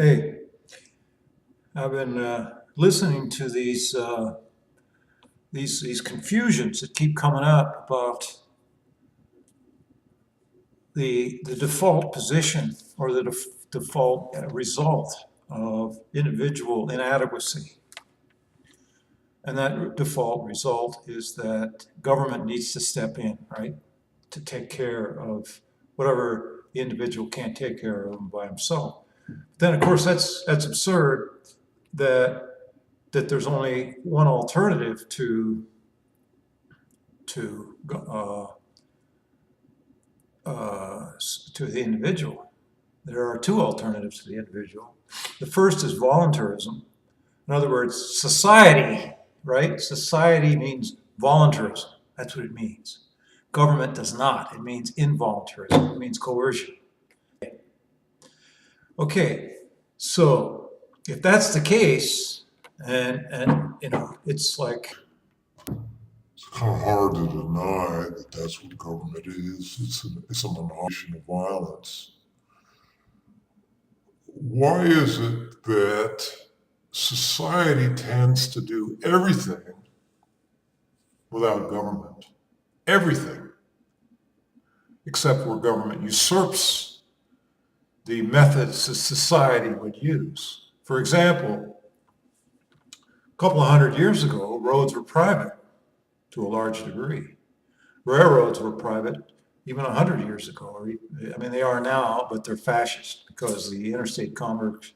Hey, I've been listening to these confusions that keep coming up about the default position or the default result of individual inadequacy. And that default result is that government needs to step in, right, to take care of whatever the individual can't take care of by himself. Then, of course, that's absurd that there's only one alternative to to the individual. There are two alternatives to the individual. The first is voluntarism. In other words, society, right? Society means voluntarism. That's what it means. Government does not. It means involuntarism. It means coercion. Okay, so if that's the case, and it's like It's kind of hard to deny that that's what government is. It's a monopolization of violence. Why is it that society tends to do everything without government? Everything, except where government usurps the methods that society would use. For example, a couple of hundred years ago, roads were private to a large degree. Railroads were private even 100 years ago. I mean, they are now, but they're fascist because the Interstate Commerce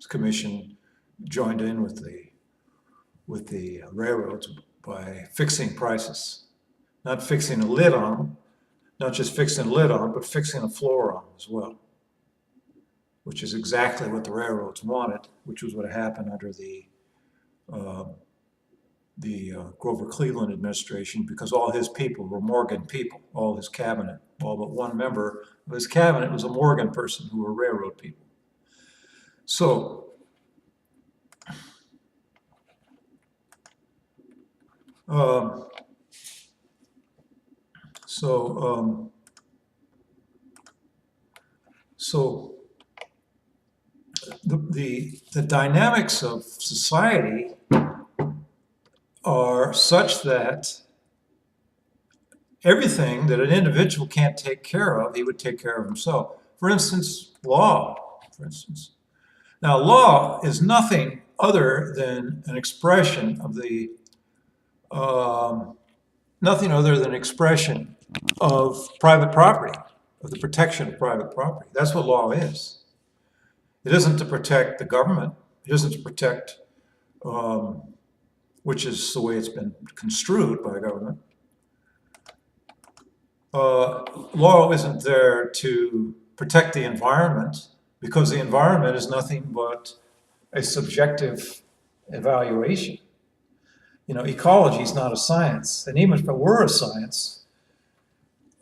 Commission joined in with the railroads by fixing prices, not fixing a lid on them, not just fixing a lid on them, but fixing a floor on them as well, which is exactly what the railroads wanted, which was what happened under uh, the Grover Cleveland administration, because all his people were Morgan people, all his cabinet, all but one member of his cabinet was a Morgan person who were railroad people. So, um, so, um, so the dynamics of society are such that everything that an individual can't take care of, he would take care of himself. For instance, law, for instance. Now, law is nothing other than an expression of nothing other than expression of private property, of the protection of private property. That's what law is. It isn't to protect the government. It isn't to protect, um, which is the way it's been construed by government. Law isn't there to protect the environment because the environment is nothing but a subjective evaluation. Ecology is not a science, and even if it were a science,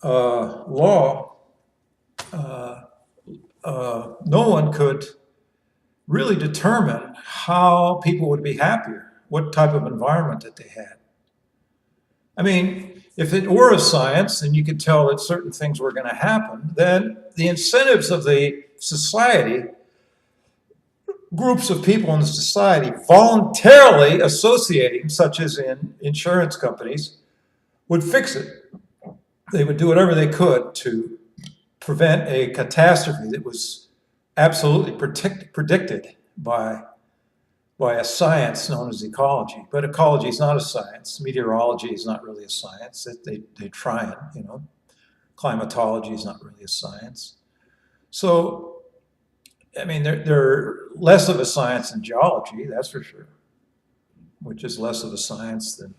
law, no one could really determine how people would be happier, what type of environment that they had. I mean, if it were a science and you could tell that certain things were going to happen, then the incentives of the society, groups of people in the society voluntarily associating, such as in insurance companies, would fix it. They would do whatever they could to prevent a catastrophe that was absolutely predicted by a science known as ecology. But ecology is not a science. Meteorology is not really a science. They try it. Climatology is not really a science. So, I mean, they're less of a science than geology, that's for sure, which is less of a science than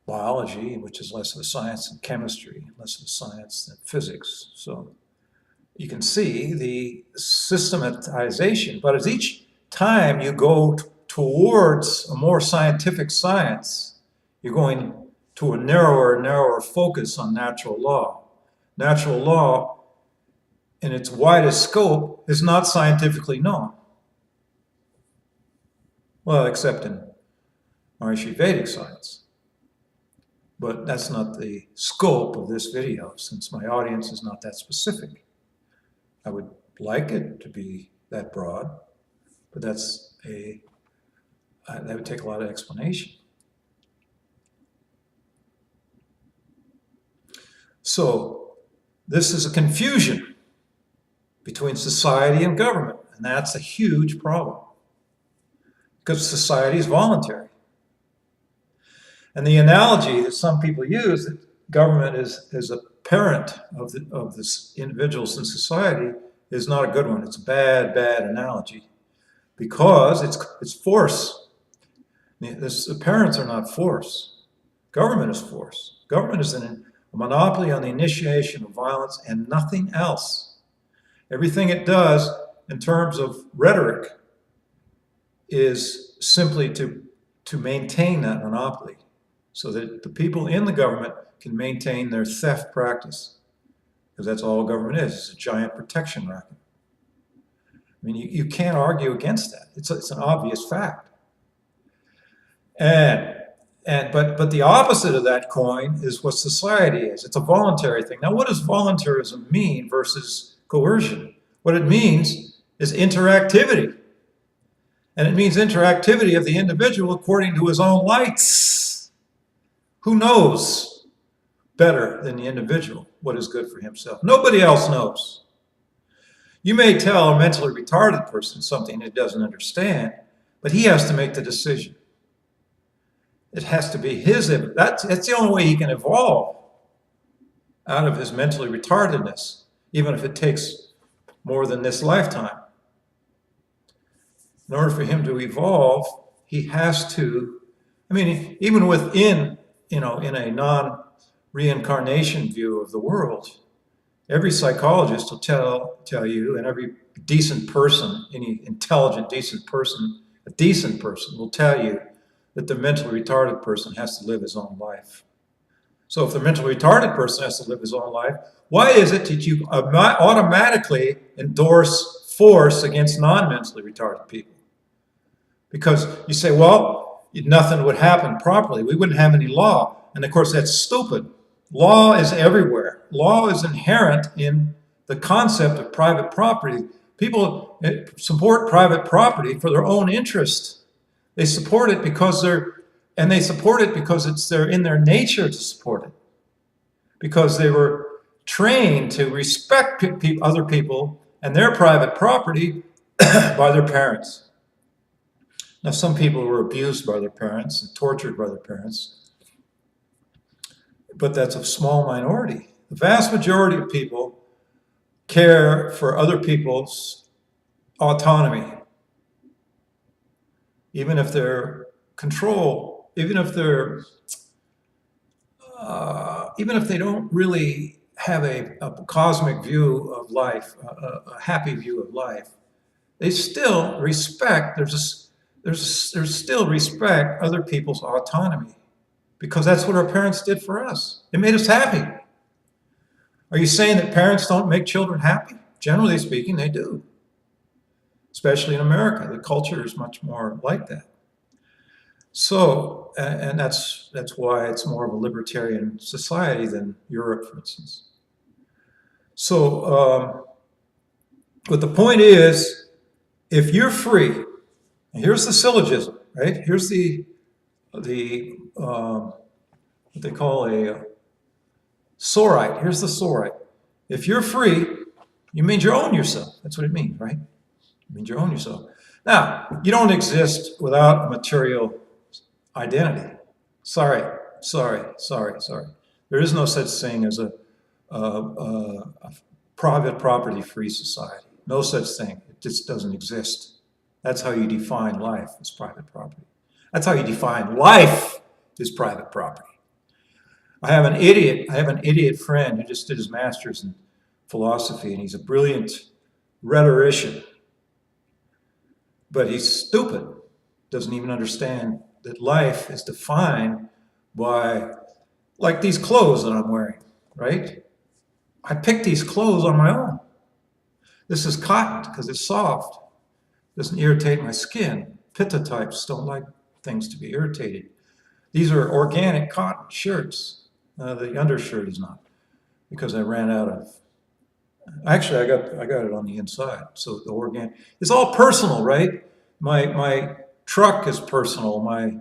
biology, which is less of a science than chemistry, less of a science than physics. So you can see the systematization, but as each time you go towards a more scientific science, you're going to a narrower and narrower focus on natural law. Natural law, in its widest scope, is not scientifically known. Well, except in Maharishi Vedic science. But that's not the scope of this video, since my audience is not that specific. I would like it to be that broad, but that would take a lot of explanation. So this is a confusion between society and government, and that's a huge problem because society is voluntary. And the analogy that some people use, that government is a parent of this individuals in society, is not a good one. It's a bad analogy because it's force. The parents are not force. Government is force. Government is a monopoly on the initiation of violence and nothing else. Everything it does in terms of rhetoric is simply to maintain that monopoly so that the people in the government can maintain their theft practice, because that's all government is. It's a giant protection racket. I mean, you can't argue against that. It's an obvious fact. But the opposite of that coin is what society is. It's a voluntary thing. Now, what does voluntarism mean versus coercion? What it means is interactivity. And it means interactivity of the individual according to his own lights. Who knows better than the individual what is good for himself? Nobody else knows. You may tell a mentally retarded person something he doesn't understand, but he has to make the decision. It has to be his. That's the only way he can evolve out of his mentally retardedness, even if it takes more than this lifetime. In order for him to evolve, he has to, I mean, even within, in a non-reincarnation view of the world, every psychologist will tell you, and every decent person, any intelligent, decent person, a decent person will tell you that the mentally retarded person has to live his own life. So if the mentally retarded person has to live his own life, why is it that you automatically endorse force against non-mentally retarded people? Because you say, well, nothing would happen properly. We wouldn't have any law. And of course, that's stupid. Law is everywhere. Law is inherent in the concept of private property. People support private property for their own interest. They support it because they're in their nature to support it. Because they were trained to respect other people and their private property by their parents. Now, some people were abused by their parents and tortured by their parents, but that's a small minority. The vast majority of people care for other people's autonomy, even if they're even if they don't really have a cosmic view of life, a happy view of life. They still respect. There's still respect other people's autonomy, because that's what our parents did for us. It made us happy. Are you saying that parents don't make children happy? Generally speaking, they do. Especially in America, the culture is much more like that. So, and that's why it's more of a libertarian society than Europe, for instance. So, but the point is, if you're free, and here's the syllogism, right? Here's what they call a sorite. Here's the sorite. If you're free, you mean you own yourself. That's what it means, right? It means you own yourself. Now, you don't exist without a material identity. Sorry. There is no such thing as a private property-free society. No such thing. It just doesn't exist. That's how you define life, as private property. That's how you define life, as private property. I have an idiot friend who just did his master's in philosophy, and he's a brilliant rhetorician. But he's stupid, doesn't even understand that life is defined by, like these clothes that I'm wearing, right? I picked these clothes on my own. This is cotton because it's soft. Doesn't irritate my skin. Pitta types don't like things to be irritated. These are organic cotton shirts. The undershirt is not, because I ran out Actually, I got it on the inside. So the organic, it's all personal, right? My truck is personal. My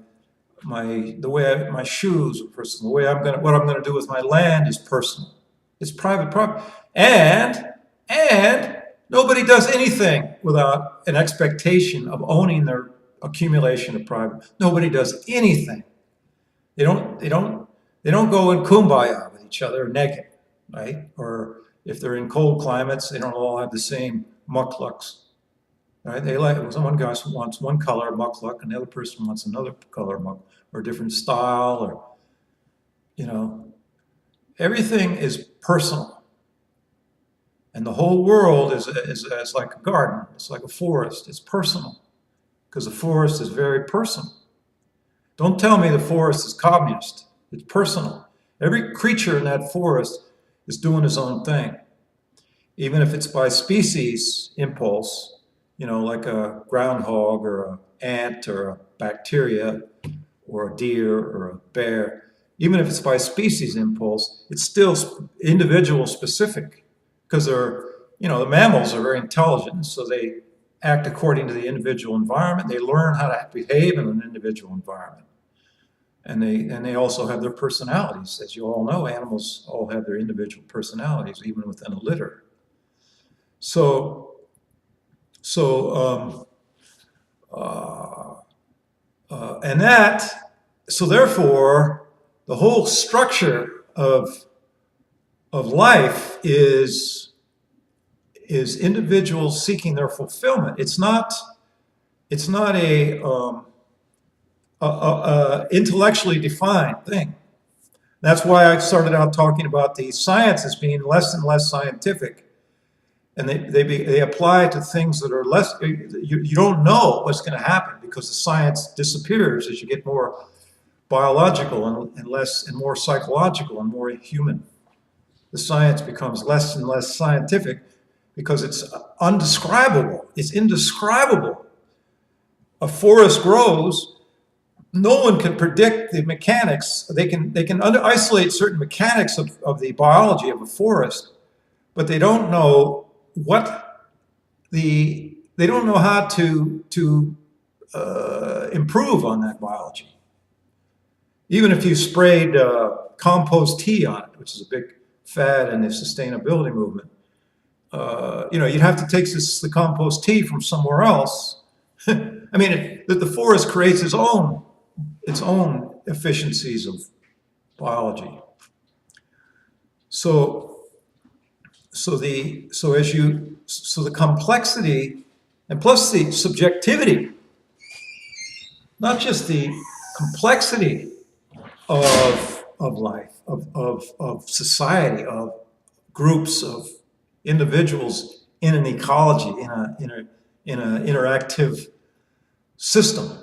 shoes are personal. What I'm gonna do with my land is personal. It's private property. And nobody does anything without an expectation of owning their accumulation of private. Nobody does anything. They don't go in kumbaya with each other naked, right? Or if they're in cold climates, they don't all have the same mukluks, right? Someone guy wants one color mukluk, and the other person wants another color mukluk, or different style, or you know, everything is personal, and the whole world is like a garden. It's like a forest. It's personal because the forest is very personal. Don't tell me the forest is communist. It's personal. Every creature in that forest is doing his own thing, even if it's by species impulse, like a groundhog or an ant or a bacteria or a deer or a bear. Even if it's by species impulse, it's still individual specific because the mammals are very intelligent, so they act according to the individual environment. They learn how to behave in an individual environment. And they also have their personalities. As you all know, animals all have their individual personalities, even within a litter. So therefore, the whole structure of life is individuals seeking their fulfillment. It's not a intellectually defined thing. That's why I started out talking about the sciences being less and less scientific, and they apply to things that are less. You don't know what's going to happen because the science disappears as you get more biological and less and more psychological and more human. The science becomes less and less scientific because it's undescribable. It's indescribable. A forest grows. No one can predict the mechanics. They can isolate certain mechanics of the biology of a forest, but they don't know how to improve on that biology. Even if you sprayed compost tea on it, which is a big fad in the sustainability movement, you'd have to take the compost tea from somewhere else. I mean, the forest creates its own efficiencies of biology. So the complexity and plus the subjectivity, not just the complexity of life, of society, of groups, of individuals in an ecology, in an interactive system.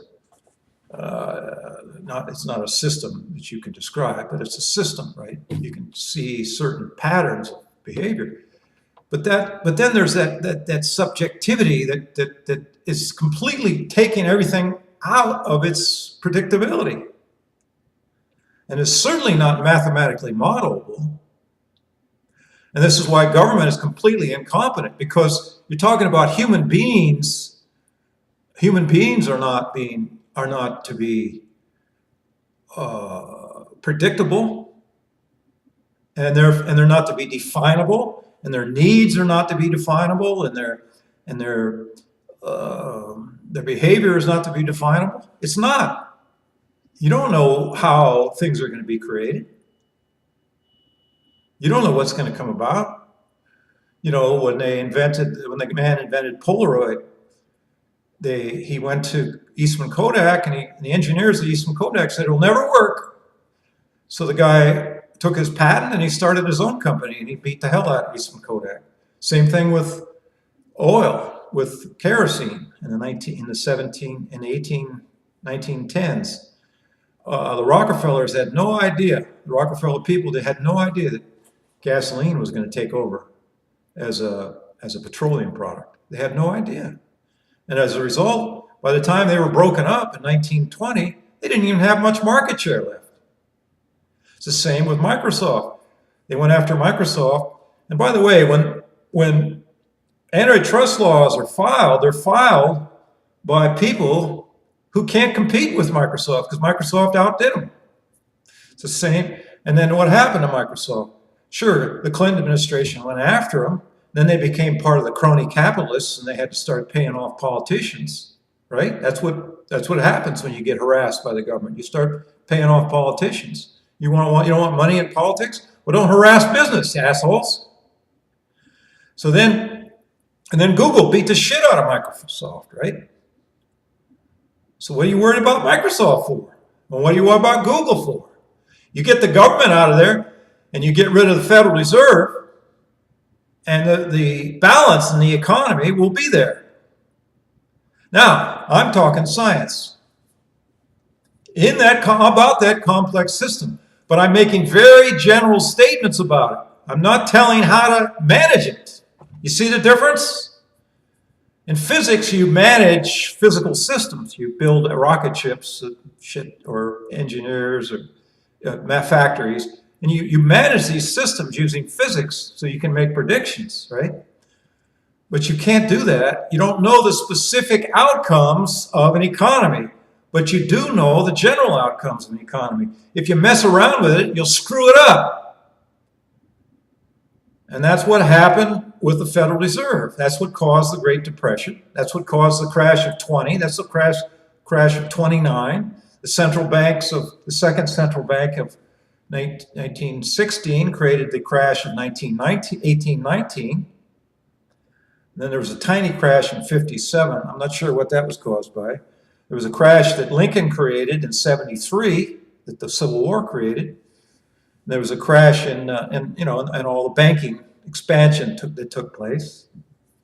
It's not a system that you can describe, but it's a system, right? You can see certain patterns of behavior. But then there's that subjectivity that is completely taking everything out of its predictability. And is certainly not mathematically modelable. And this is why government is completely incompetent, because you're talking about human beings. Human beings are not to be predictable, and they're not to be definable, and their needs are not to be definable, and their behavior is not to be definable. It's not. You don't know how things are going to be created. You don't know what's going to come about. When the man invented Polaroid, he went to Eastman Kodak, and the engineers at Eastman Kodak said it'll never work. So the guy took his patent and he started his own company, and he beat the hell out of Eastman Kodak. Same thing with oil, with kerosene in the 1910s. The Rockefellers had no idea. The Rockefeller people, they had no idea that gasoline was going to take over as a petroleum product. They had no idea. And as a result, by the time they were broken up in 1920, they didn't even have much market share left. It's the same with Microsoft. They went after Microsoft. And by the way, when when antitrust laws are filed, they're filed by people who can't compete with Microsoft because Microsoft outdid them. It's the same. And then what happened to Microsoft? Sure, the Clinton administration went after them. Then they became part of the crony capitalists, and they had to start paying off politicians, right? That's what happens when you get harassed by the government. You start paying off politicians. You don't want money in politics? Well, don't harass business, you assholes. So then Google beat the shit out of Microsoft, right? So what are you worried about Microsoft for? Well, what do you worry about Google for? You get the government out of there, and you get rid of the Federal Reserve, and the balance in the economy will be there. Now, I'm talking science about that complex system, but I'm making very general statements about it. I'm not telling how to manage it. You see the difference? In physics, you manage physical systems. You build rocket ships, or engineers, or factories. And you manage these systems using physics so you can make predictions, right? But you can't do that. You don't know the specific outcomes of an economy, but you do know the general outcomes of an economy. If you mess around with it, you'll screw it up. And that's what happened with the Federal Reserve. That's what caused the Great Depression. That's what caused the crash of 20. That's the crash of 29. The second central bank of 1916 created the crash of 1819. Then there was a tiny crash in 57. I'm not sure what that was caused by. There was a crash that Lincoln created in 73, that the Civil War created. There was a crash in all the banking expansion that took place,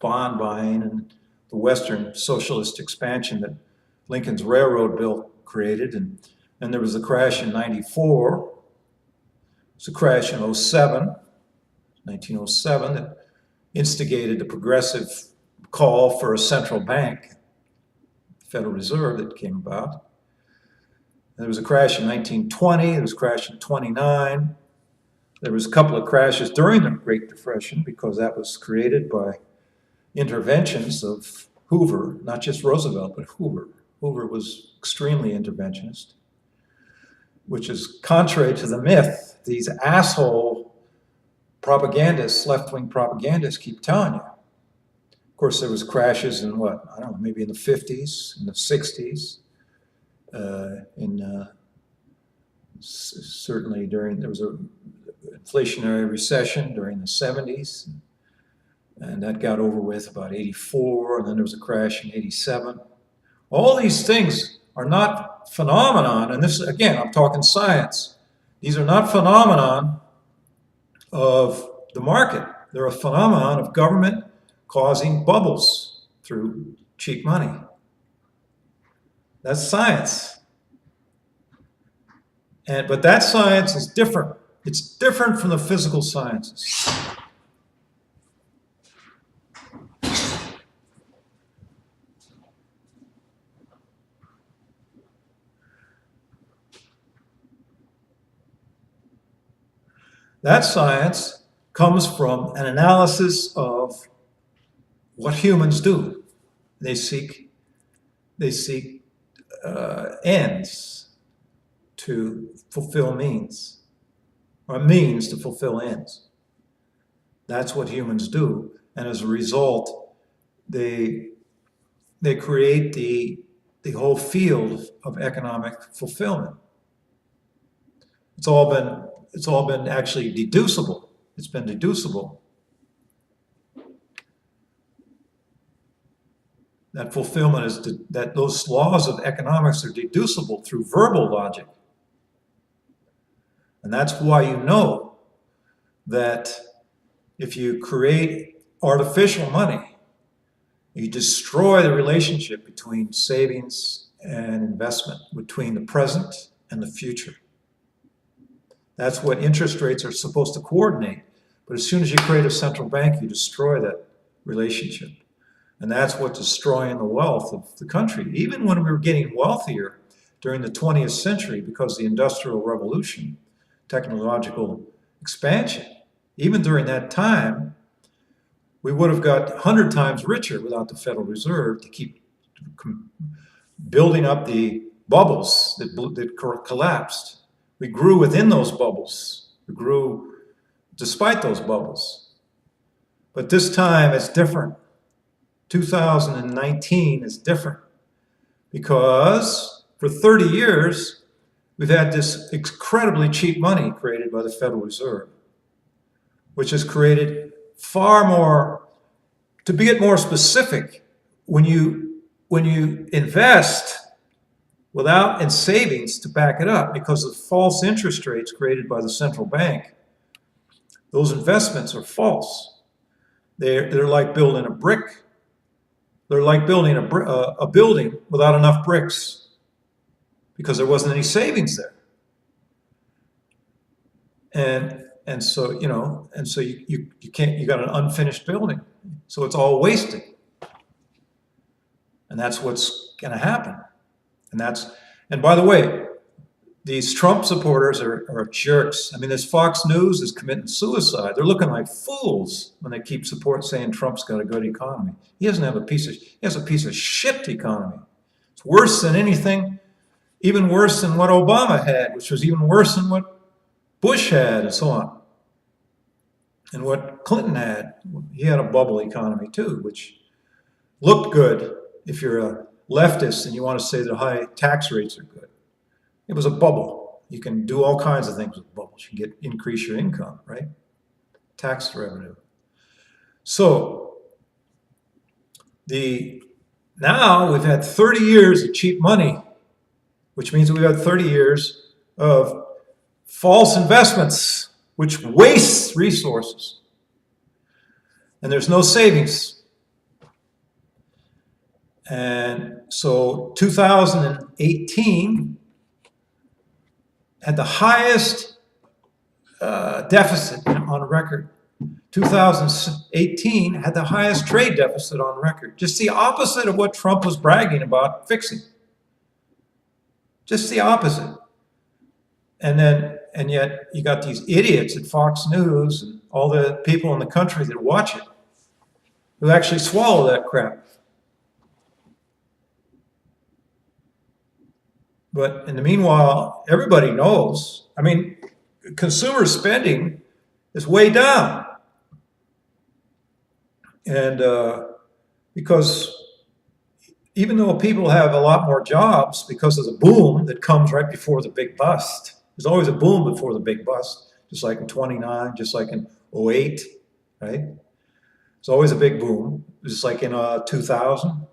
bond buying, and the Western socialist expansion that Lincoln's railroad bill created. And there was a crash in 94. It's a crash in 1907, that instigated the progressive call for a central bank, Federal Reserve, that came about. And there was a crash in 1920, there was a crash in 29. There was a couple of crashes during the Great Depression because that was created by interventions of Hoover, not just Roosevelt, but Hoover. Hoover was extremely interventionist, which is contrary to the myth these asshole propagandists, left-wing propagandists, keep telling you. Of course, there was crashes in maybe in the 50s, in the 60s, certainly there was a inflationary recession during the 70s, and that got over with about 84, and then there was a crash in 87. All these things are not phenomenon, and this, again, I'm talking science. These are not phenomenon of the market. They're a phenomenon of government causing bubbles through cheap money. That's science. But that science is different. It's different from the physical sciences. That science comes from an analysis of what humans do. They seek ends to fulfill means, or means to fulfill ends. That's what humans do, and as a result, they create the whole field of economic fulfillment. It's all been actually deducible. It's been deducible. That fulfillment is that those laws of economics are deducible through verbal logic. And that's why you know that if you create artificial money, you destroy the relationship between savings and investment, between the present and the future. That's what interest rates are supposed to coordinate. But as soon as you create a central bank, you destroy that relationship. And that's what's destroying the wealth of the country. Even when we were getting wealthier during the 20th century because of the Industrial Revolution, technological expansion, even during that time, we would have got 100 times richer without the Federal Reserve to keep building up the bubbles that collapsed. We grew within those bubbles. We grew despite those bubbles. But this time it's different. 2019 is different because for 30 years, we've had this incredibly cheap money created by the Federal Reserve, which has created far more, to be more specific, when you invest without in savings to back it up because of false interest rates created by the central bank, those investments are false. They're like building a brick. They're like building a building without enough bricks because there wasn't any savings there. And so, you can't, you got an unfinished building. So it's all wasted. And that's what's going to happen. And by the way, these Trump supporters are jerks. I mean, this Fox News is committing suicide. They're looking like fools when they keep saying Trump's got a good economy. He has a piece of shit economy. It's worse than anything, even worse than what Obama had, which was even worse than what Bush had, and so on. And what Clinton had. He had a bubble economy too, which looked good if you're a leftist and you want to say that high tax rates are good. It was a bubble. You can do all kinds of things with bubbles. You can increase your income, right? Tax revenue. So now we've had 30 years of cheap money, which means we've had 30 years of false investments, which wastes resources. And there's no savings. And so 2018 had the highest deficit on record. 2018 had the highest trade deficit on record. Just the opposite of what Trump was bragging about fixing. Just the opposite. And yet you got these idiots at Fox News and all the people in the country that watch it who actually swallow that crap. But in the meanwhile, everybody knows, I mean, consumer spending is way down. And because even though people have a lot more jobs because of the boom that comes right before the big bust, there's always a boom before the big bust, just like in 29, just like in 08, right? It's always a big boom, just like in 2000.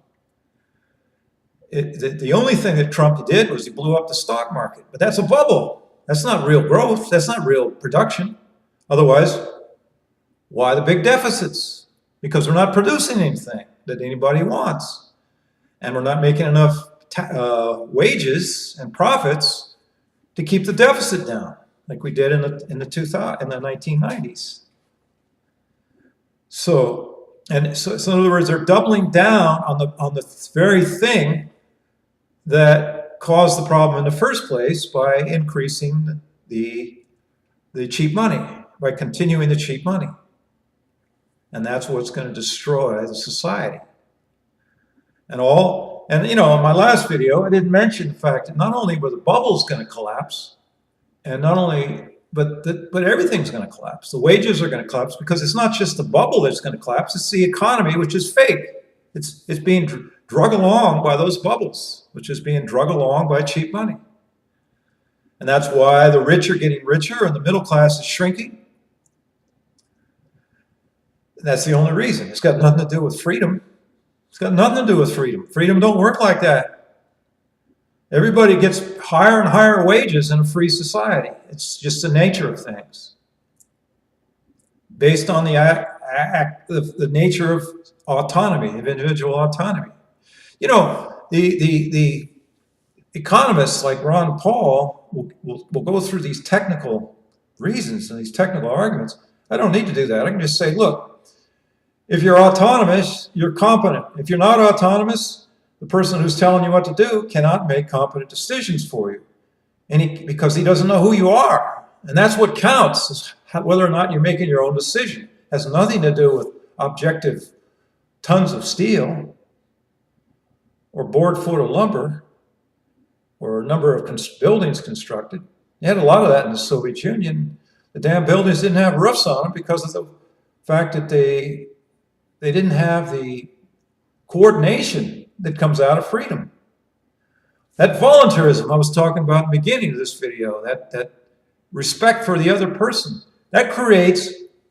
The only thing that Trump did was he blew up the stock market. But that's a bubble. That's not real growth. That's not real production. Otherwise, why the big deficits? Because we're not producing anything that anybody wants. And we're not making enough wages and profits to keep the deficit down, like we did in the 1990s. So in other words, they're doubling down on the very thing that caused the problem in the first place by increasing the cheap money, by continuing the cheap money. And that's what's going to destroy the society. And in my last video, I didn't mention the fact that not only were the bubbles going to collapse, and not only, but everything's going to collapse. The wages are going to collapse because it's not just the bubble that's going to collapse, it's the economy, which is fake. It's being drug along by those bubbles, which is being drug along by cheap money. And that's why the rich are getting richer and the middle class is shrinking. And that's the only reason. It's got nothing to do with freedom. It's got nothing to do with freedom. Freedom don't work like that. Everybody gets higher and higher wages in a free society. It's just the nature of things. Based on the nature of autonomy, of individual autonomy. You know, the economists like Ron Paul will go through these technical reasons and these technical arguments. I don't need to do that. I can just say, look, if you're autonomous, you're competent. If you're not autonomous, the person who's telling you what to do cannot make competent decisions for you. Because he doesn't know who you are. And that's what counts, is whether or not you're making your own decision. It has nothing to do with objective tons of steel or board foot of lumber or a number of buildings constructed. You had a lot of that in the Soviet Union. The damn buildings didn't have roofs on them because of the fact that they didn't have the coordination that comes out of freedom. That voluntarism I was talking about in the beginning of this video, that respect for the other person, that creates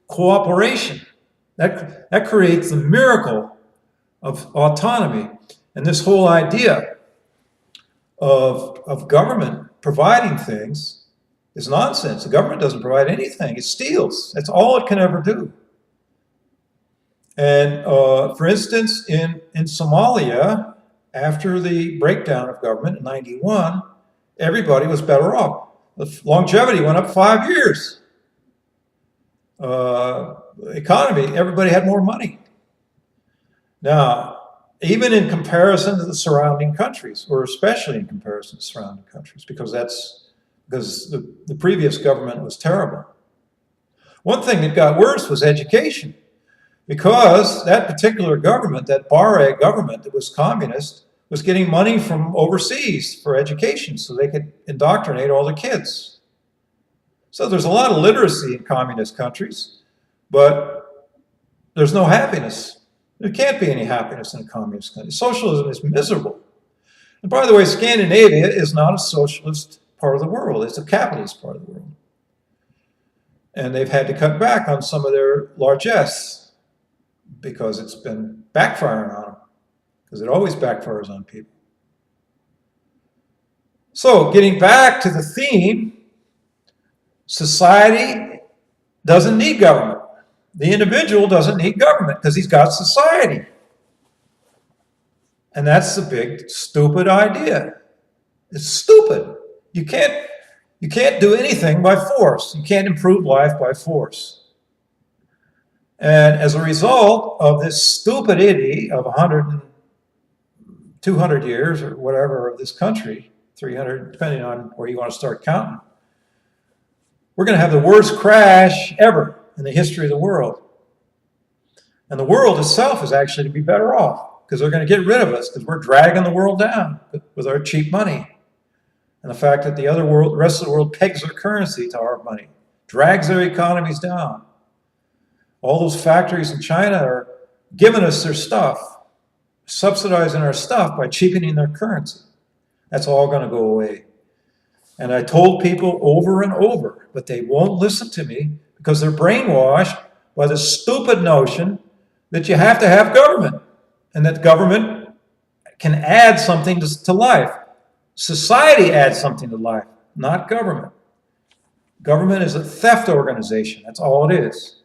cooperation. That creates the miracle of autonomy. And this whole idea of government providing things is nonsense. The government doesn't provide anything. It steals. That's all it can ever do. And for instance, in Somalia, after the breakdown of government in 91, everybody was better off. The longevity went up 5 years. Economy, everybody had more money. Now, even in comparison to the surrounding countries, or especially in comparison to surrounding countries, because the previous government was terrible. One thing that got worse was education, because that particular government, that Barre government that was communist, was getting money from overseas for education so they could indoctrinate all the kids. So there's a lot of literacy in communist countries, but there's no happiness. There can't be any happiness in a communist country. Socialism is miserable. And by the way, Scandinavia is not a socialist part of the world. It's a capitalist part of the world. And they've had to cut back on some of their largesse because it's been backfiring on them, because it always backfires on people. So getting back to the theme, society doesn't need government. The individual doesn't need government because he's got society. And that's the big stupid idea. It's stupid. You can't do anything by force. You can't improve life by force. And as a result of this stupidity of 100, 200 years or whatever of this country, 300, depending on where you want to start counting, we're going to have the worst crash ever in the history of the world. And the world itself is actually to be better off because they're going to get rid of us because we're dragging the world down with our cheap money. And the fact that the rest of the world pegs their currency to our money, drags their economies down. All those factories in China are giving us their stuff, subsidizing our stuff by cheapening their currency. That's all going to go away. And I told people over and over, but they won't listen to me because they're brainwashed by the stupid notion that you have to have government and that government can add something to life. Society adds something to life, not government. Government is a theft organization. That's all it is.